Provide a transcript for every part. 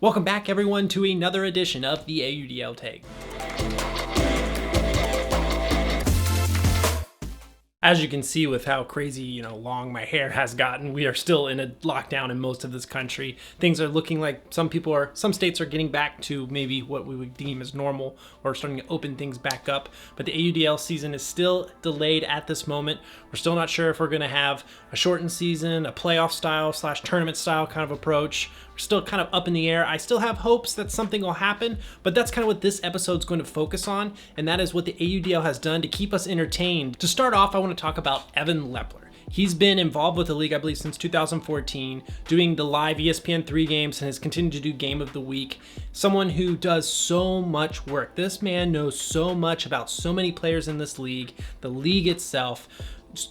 Welcome back, everyone, to another edition of the AUDL Take. As you can see with how crazy, long my hair has gotten, we are still in a lockdown in most of this country. Things are looking like some states are getting back to maybe what we would deem as normal or starting to open things back up. But the AUDL season is still delayed at this moment. We're still not sure if we're going to have a shortened season, a playoff style / tournament style kind of approach. We're still kind of up in the air. I still have hopes that something will happen, but that's kind of what this episode is going to focus on, and that is what the AUDL has done to keep us entertained. To start off, I want to talk about Evan Leffler. He's been involved with the league, I believe, since 2014, doing the live ESPN3 games and has continued to do Game of the Week. Someone who does so much work. This man knows so much about so many players in this league, the league itself.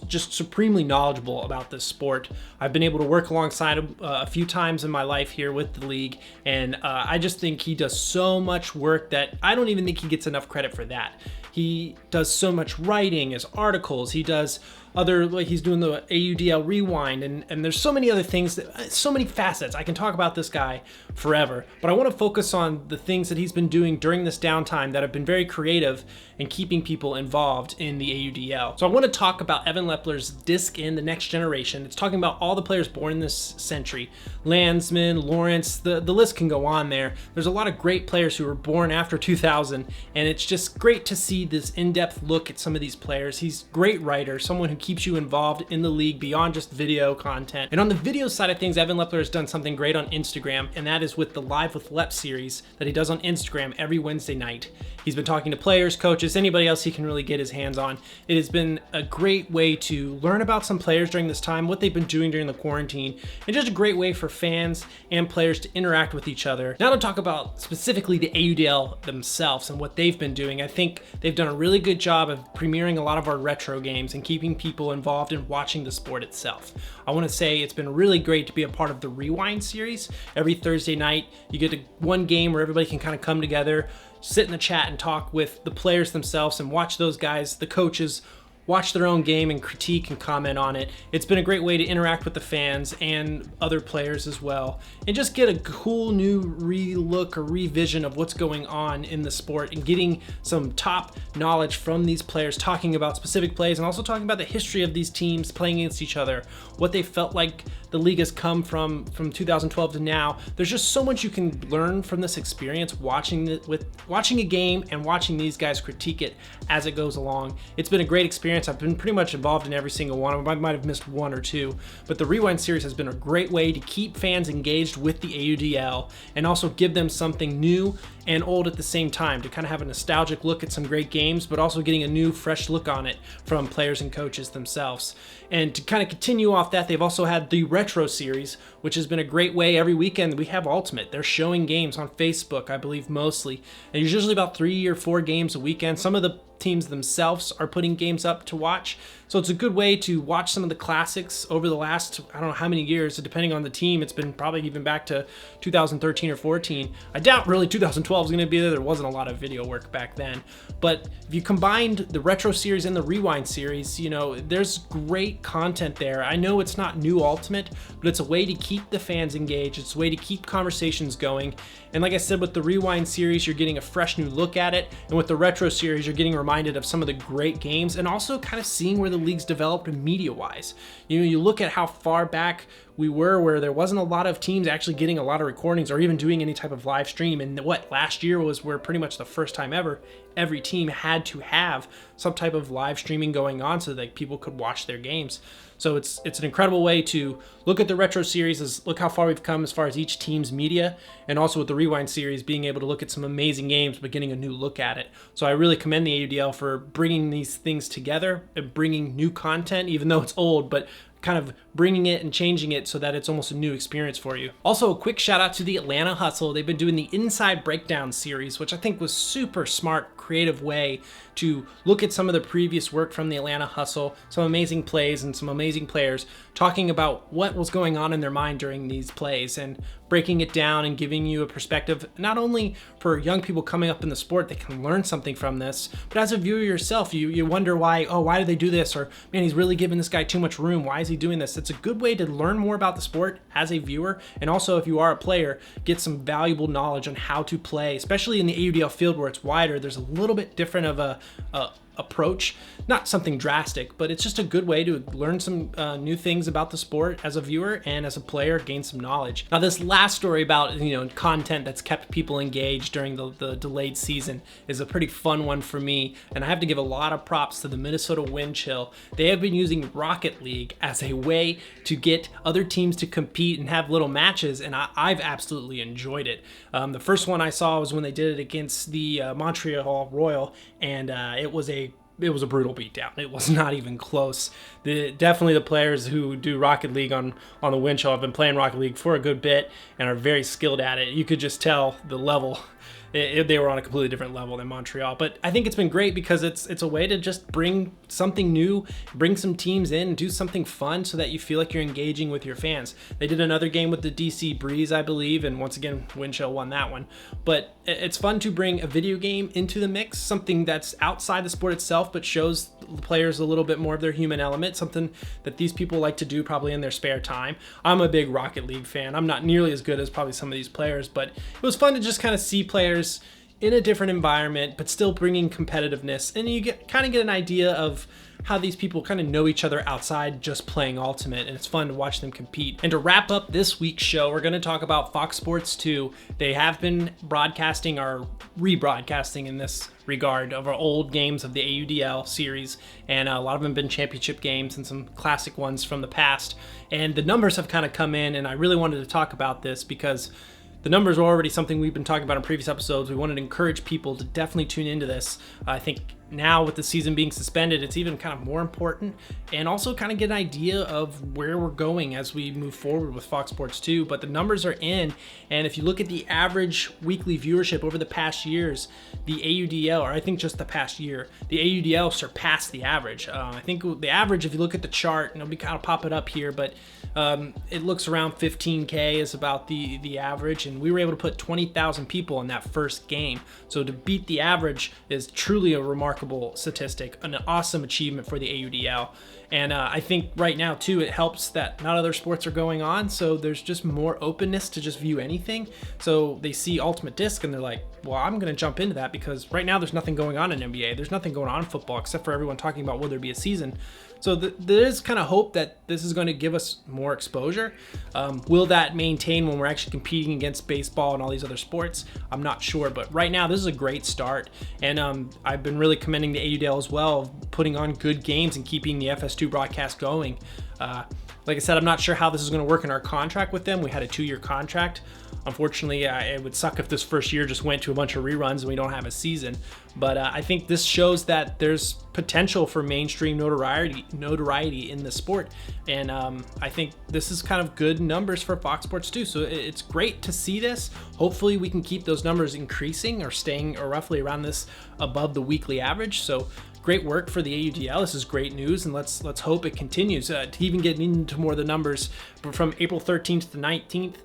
Just supremely knowledgeable about this sport. I've been able to work alongside him a few times in my life here with the league, and I just think he does so much work that I don't even think he gets enough credit for that. He does so much writing, his articles, he does he's doing the AUDL Rewind, and there's so many other things, so many facets. I can talk about this guy forever, but I want to focus on the things that he's been doing during this downtime that have been very creative and keeping people involved in the AUDL. So I want to talk about Evan Leffler's Disc in the Next Generation. It's talking about all the players born this century. Landsman, Lawrence, the list can go on there. There's a lot of great players who were born after 2000, and it's just great to see this in-depth look at some of these players. He's a great writer, someone who keeps you involved in the league beyond just video content. And on the video side of things, Evan Leffler has done something great on Instagram, and that is with the Live with Lep series that he does on Instagram every Wednesday night. He's been talking to players, coaches, anybody else he can really get his hands on. It has been a great way to learn about some players during this time, what they've been doing during the quarantine, and just a great way for fans and players to interact with each other. Now to talk about specifically the AUDL themselves and what they've been doing, I think they've done a really good job of premiering a lot of our retro games and keeping people involved in watching the sport itself. I want to say it's been really great to be a part of the Rewind series. Every Thursday night, you get one game where everybody can kind of come together, sit in the chat and talk with the players themselves and watch those guys, the coaches, watch their own game and critique and comment on it. It's been a great way to interact with the fans and other players as well, and just get a cool new re-look or revision of what's going on in the sport and getting some top knowledge from these players, talking about specific plays and also talking about the history of these teams playing against each other, what they felt like the league has come from 2012 to now. There's just so much you can learn from this experience watching a game and watching these guys critique it as it goes along. It's been a great experience. I've been pretty much involved in every single one of them. I might have missed one or two, but the Rewind series has been a great way to keep fans engaged with the AUDL and also give them something new and old at the same time, to kind of have a nostalgic look at some great games, but also getting a new, fresh look on it from players and coaches themselves. And to kind of continue off that, they've also had the Retro series, which has been a great way. Every weekend we have Ultimate. They're showing games on Facebook, I believe, mostly. And there's usually about 3 or 4 games a weekend. Some of the teams themselves are putting games up to watch. So it's a good way to watch some of the classics over the last, I don't know how many years, depending on the team. It's been probably even back to 2013 or 14. I doubt really 2012 is going to be there. There wasn't a lot of video work back then. But if you combined the Retro series and the Rewind series, there's great content there. I know it's not new Ultimate, but it's a way to keep the fans engaged. It's a way to keep conversations going. And like I said, with the Rewind series, you're getting a fresh new look at it. And with the Retro series, you're getting reminded of some of the great games and also kind of seeing where the league's developed media-wise. You look at how far back we were where there wasn't a lot of teams actually getting a lot of recordings or even doing any type of live stream. And last year was where pretty much the first time ever every team had to have some type of live streaming going on so that people could watch their games. So it's an incredible way to look at the Retro series, look how far we've come as far as each team's media, and also with the Rewind series being able to look at some amazing games but getting a new look at it. So I really commend the AUDL for bringing these things together and bringing new content, even though it's old, but kind of bringing it and changing it so that it's almost a new experience for you. Also, a quick shout out to the Atlanta Hustle. They've been doing the Inside Breakdown series, which I think was super smart, creative way to look at some of the previous work from the Atlanta Hustle, some amazing plays and some amazing players talking about what was going on in their mind during these plays and breaking it down and giving you a perspective, not only for young people coming up in the sport that can learn something from this, but as a viewer yourself, you wonder why did they do this? Or, man, he's really giving this guy too much room. Why is he he doing this? It's a good way to learn more about the sport as a viewer, and also if you are a player, get some valuable knowledge on how to play, especially in the AUDL field where it's wider. There's a little bit different of a approach, not something drastic, but it's just a good way to learn some new things about the sport as a viewer, and as a player gain some knowledge. Now this last story about content that's kept people engaged during the delayed season is a pretty fun one for me, and I have to give a lot of props to the Minnesota Windchill. They have been using Rocket League as a way to get other teams to compete and have little matches, and I've absolutely enjoyed it. The first one I saw was when they did it against the Montreal Royal, and it was a brutal beatdown. It was not even close. Definitely the players who do Rocket League on the Windchill have been playing Rocket League for a good bit and are very skilled at it. You could just tell the level. They were on a completely different level than Montreal. But I think it's been great because it's a way to just bring something new, bring some teams in, do something fun so that you feel like you're engaging with your fans. They did another game with the DC Breeze, I believe, and once again, Windchill won that one. But it's fun to bring a video game into the mix, something that's outside the sport itself but shows the players a little bit more of their human element, something that these people like to do probably in their spare time. I'm a big Rocket League fan. I'm not nearly as good as probably some of these players, but it was fun to just kind of see players in a different environment but still bringing competitiveness, and you kind of get an idea of how these people kind of know each other outside just playing Ultimate, and it's fun to watch them compete. And to wrap up this week's show, we're going to talk about Fox Sports 2. They have been broadcasting or rebroadcasting in this regard of our old games of the AUDL series, and a lot of them have been championship games and some classic ones from the past, and the numbers have kind of come in, and I really wanted to talk about this because the numbers are already something we've been talking about in previous episodes. We wanted to encourage people to definitely tune into this. I think now with the season being suspended, it's even kind of more important, and also kind of get an idea of where we're going as we move forward with Fox Sports 2. But the numbers are in, and if you look at the average weekly viewership over the past years, the AUDL, or I think just the past year, the AUDL surpassed the average. I think the average, if you look at the chart, and it'll be kind of pop it up here, but it looks around 15K is about the average, and we were able to put 20,000 people in that first game. So to beat the average is truly a remarkable statistic, an awesome achievement for the AUDL. And I think right now too, it helps that not other sports are going on, so there's just more openness to just view anything. So they see Ultimate Disc and they're like, well, I'm going to jump into that because right now there's nothing going on in NBA. There's nothing going on in football except for everyone talking about will there be a season. So there is kind of hope that this is going to give us more exposure. Will that maintain when we're actually competing against baseball and all these other sports? I'm not sure, but right now this is a great start. And I've been really commending the AUDL as well, of putting on good games and keeping the FS2 broadcast going. Like I said, I'm not sure how this is going to work in our contract with them. We had a 2-year contract. Unfortunately, it would suck if this first year just went to a bunch of reruns and we don't have a season. But I think this shows that there's potential for mainstream notoriety in the sport. And I think this is kind of good numbers for Fox Sports 2. So it's great to see this. Hopefully we can keep those numbers increasing or staying or roughly around this above the weekly average. So great work for the AUDL. This is great news, and let's hope it continues. To even get into more of the numbers, but from April 13th to 19th,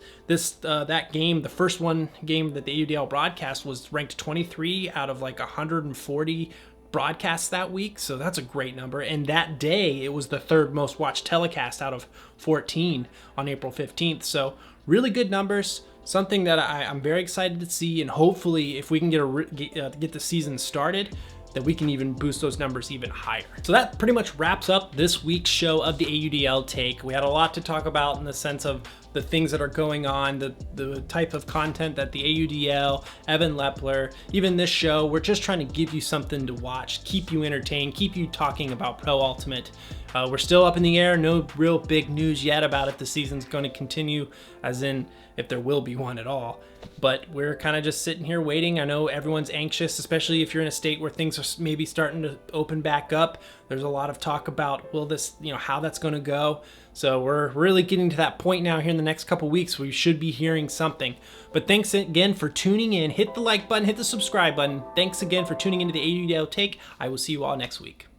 that game, the first game that the AUDL broadcast, was ranked 23 out of like 140 broadcasts that week, so that's a great number. And that day, it was the third most watched telecast out of 14 on April 15th. So really good numbers. Something that I'm very excited to see, and hopefully, if we can get the season started, that we can even boost those numbers even higher. So that pretty much wraps up this week's show of the AUDL Take. We had a lot to talk about in the sense of the things that are going on, the type of content that the AUDL, Evan Leffler, even this show, we're just trying to give you something to watch, keep you entertained, keep you talking about Pro Ultimate. We're still up in the air, no real big news yet about if the season's going to continue, as in if there will be one at all. But we're kind of just sitting here waiting. I know everyone's anxious, especially if you're in a state where things are maybe starting to open back up. There's a lot of talk about how that's going to go. So we're really getting to that point now here in the next couple weeks where we should be hearing something. But thanks again for tuning in. Hit the like button, hit the subscribe button. Thanks again for tuning into the AUDL Take. I will see you all next week.